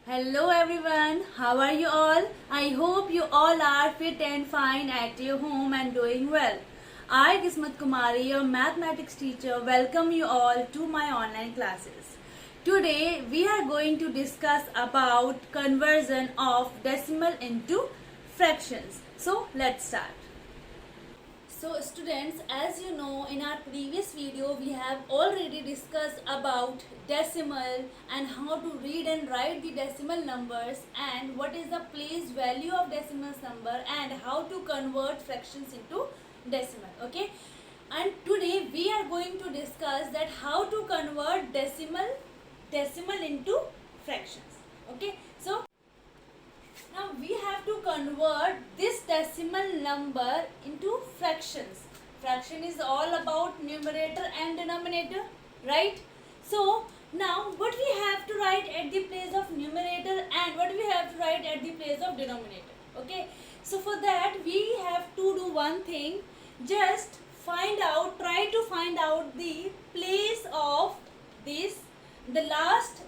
Hello everyone, how are you all? I hope you all are fit and fine at your home and doing well. I, Kismat Kumari, your mathematics teacher, welcome you all to my online classes. Today we are going to discuss about conversion of decimal into fractions. So let's start. So students, as you know, in our previous video we have already discussed about decimal and how to read and write the decimal numbers and what is the place value of decimal number and how to convert fractions into decimal. Okay, and today we are going to discuss that how to convert decimal into fractions. Okay, so now we have to convert this decimal number into fractions. Fraction is all about numerator and denominator, right? So now what we have to write at the place of numerator and what we have to write at the place of denominator. Okay, so for that we have to do one thing. Just try to find out the place of this, the last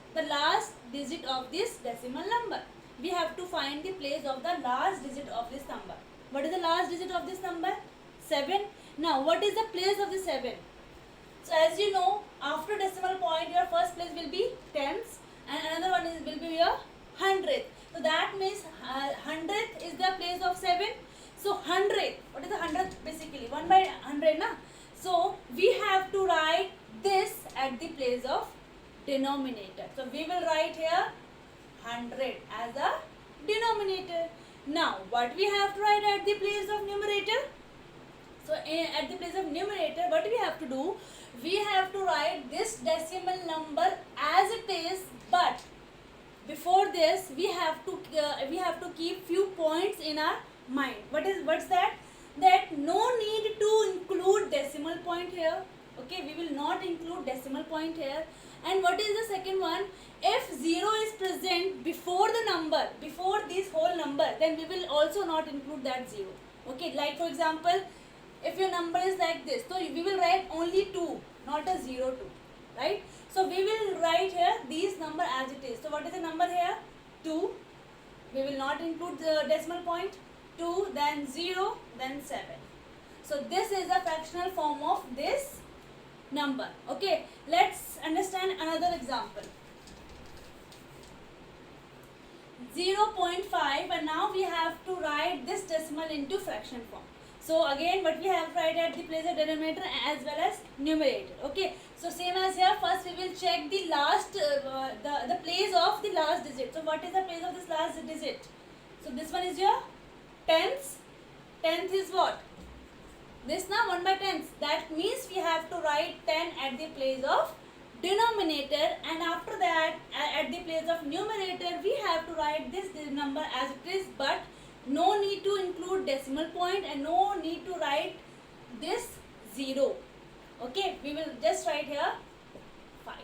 digit of this decimal number. We have to find the place of the last digit of this number. What is the last digit of this number? 7. Now what is the place of the 7? So as you know, after decimal point your first place will be tens and another one will be your hundredth. So that means hundredth is the place of 7. So hundredth, what is the hundredth basically? 1 by 100 na? So we have to write this at the place of denominator. So we will write here 100 as a denominator. Now what we have to write at the place of numerator? So at the place of numerator, what we have to do? We have to write this decimal number as it is, but before this we have to keep few points in our mind. What's that? That no need to include decimal point here. Okay, we will not include decimal point here. And what is the second one? If 0 is present before the number, before this whole number, then we will also not include that 0. Okay, like for example, if your number is like this, so we will write only 2, not a 0 2, right? So we will write here these number as it is. So what is the number here? 2. We will not include the decimal point. 2, then 0, then 7. So this is a fractional form of this number. Okay, let's understand another example. 0.5, and now we have to write this decimal into fraction form. So again what we have to write at the place of denominator as well as numerator. Okay, so same as here, first we will check the last the place of the last digit. So what is the place of this last digit? So this one is your tens. Tenth is what? This now 1 by tens. That means we have to write 10 at the place of denominator, and after that at the place of numerator we have to write this number as it is, but no need to include decimal point and no need to write this 0. Okay, we will just write here 5.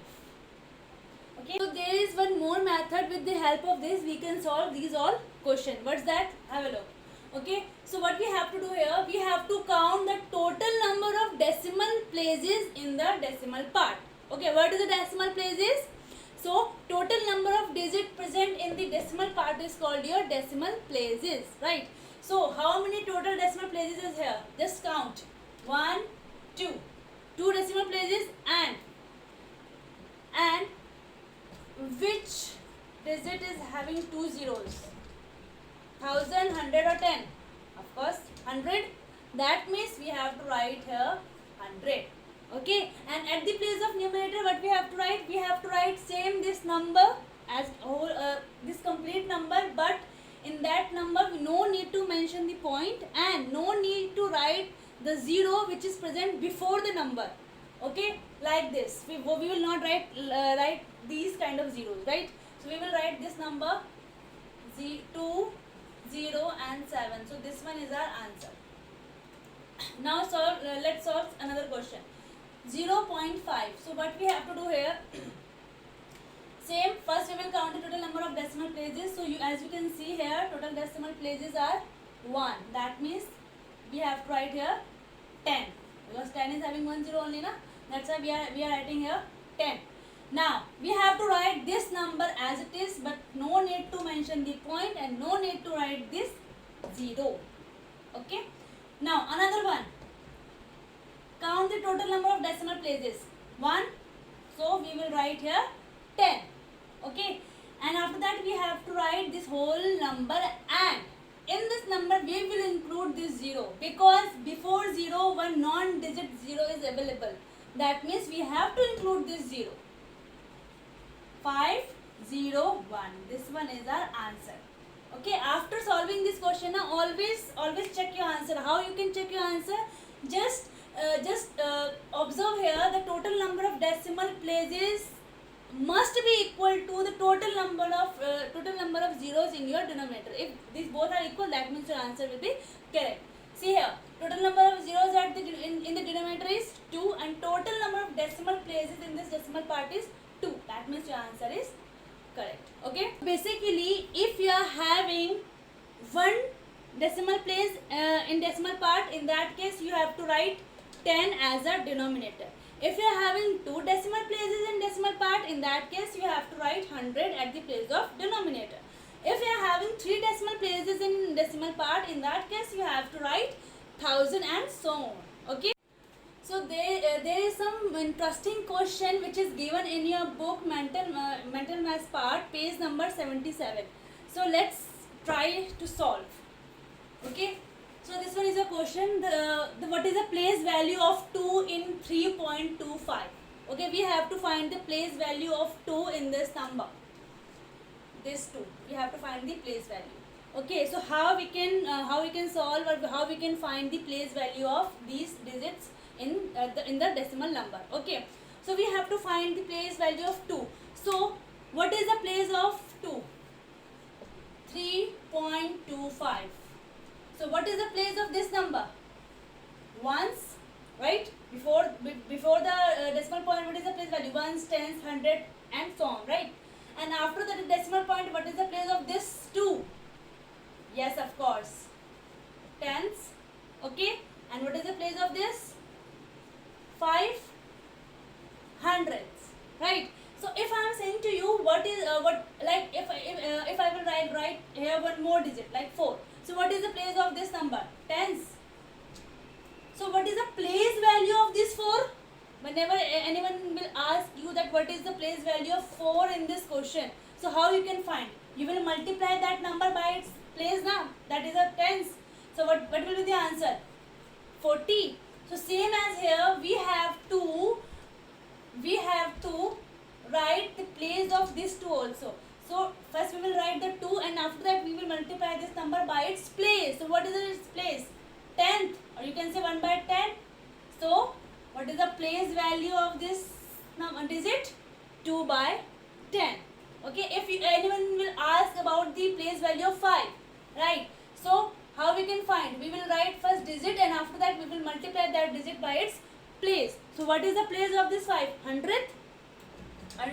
Okay, so there is one more method. With the help of this we can solve these all question. What's that? Have a look. Okay, so what we have to do here, we have to count the total number of decimal places in the decimal part. Okay, what is the decimal places? So total number of digits present in the decimal part is called your decimal places, right? So how many total decimal places is here? Just count. 1, 2. 2 decimal places, and which digit is having 2 zeros? 1000, 100 or 10? Of course 100. That means we have to write here 100. Okay, and at the place of numerator what we have to write? We have to write same this number as whole this complete number, but in that number we no need to mention the point and no need to write the 0 which is present before the number. Okay, like this we will not write these kind of zeros, right? So we will write this number 2, 0 and 7. So this one is our answer. Now let's solve another question. 0.5. So what we have to do here, same, first we will count the total number of decimal places. So as you can see here, total decimal places are 1. That means we have to write here 10, because 10 is having 1 0 only, na? That's why we are writing here 10. Now we have to write this number as it is, but no no need to mention the point and no need to write this 0. Okay. Now another one. Count the total number of decimal places. 1. So we will write here 10. Okay. And after that we have to write this whole number, and in this number we will include this 0 because before 0 one non-digit 0 is available. That means we have to include this 0. 501. This one is our answer. Okay, after solving this question, always check your answer. How you can check your answer? Just observe here the total number of decimal places must be equal to the total number of zeros in your denominator. If these both are equal, that means your answer will be correct. See here, total number of zeros at in the denominator is 2 and total number of decimal places in this decimal part is 2. That means your answer is correct. Okay. Basically, if you are having one decimal place in decimal part, in that case you have to write 10 as a denominator. If you are having two decimal places in decimal part, in that case you have to write 100 at the place of denominator. If you are having three decimal places in decimal part, in that case you have to write 1000 and so on. Okay. So there is some interesting question which is given in your book mental maths part, page number 77. So let's try to solve. Okay. So this one is a question. What is the place value of 2 in 3.25? Okay, we have to find the place value of 2 in this number. This 2. We have to find the place value. Okay, so how we can solve or how we can find the place value of these digits in the decimal number. Okay, so we have to find the place value of 2. So what is the place of 2? 3.25. So what is the place of this number? Ones, right? Before the decimal point, what is the place value? Ones, tens, hundred, and so on, right? And after the decimal point, what is the place of this 2? Yes, of course, tens. Okay, and what is the place of this? 5 hundredths, right? So if I am saying to you what is if I will write here one more digit like 4. So what is the place of this number? Tens. So what is the place value of this 4? Whenever anyone will ask you that what is the place value of 4 in this question, so how you can find? You will multiply that number by its place now. That is a tens. So what will be the answer? 40. So same as here, we have to write the place of this 2 also. So first we will write the 2 and after that we will multiply this number by its place. So what is its place? 10th, or you can say 1 by 10. So what is the place value of this digit? 2 by 10. Okay, if anyone will ask about the place value of 5, right? So how we can find? We will write first digit and after that we will multiply that digit by its place. So what is the place of this 5? 100th,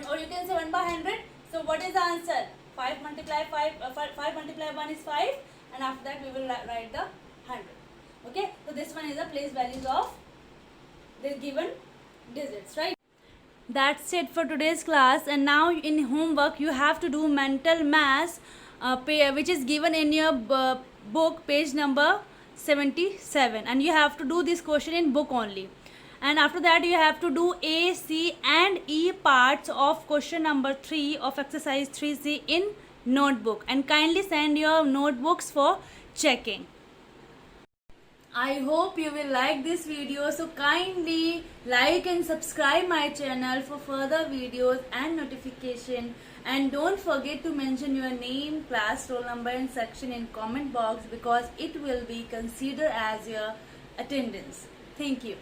or you can say 1 by 100. So what is the answer? 5 multiply 5 multiply 1 is 5 and after that we will write the 100. Okay, so this one is the place values of the given digits, right? That's it for today's class, and now in homework you have to do mental maths which is given in your book page number 77, and you have to do this question in book only. And after that you have to do A, C and E parts of question number 3 of exercise 3C in notebook, and kindly send your notebooks for checking. I hope you will like this video, so kindly like and subscribe my channel for further videos and notification, and don't forget to mention your name, class, roll number and section in comment box because it will be considered as your attendance. Thank you.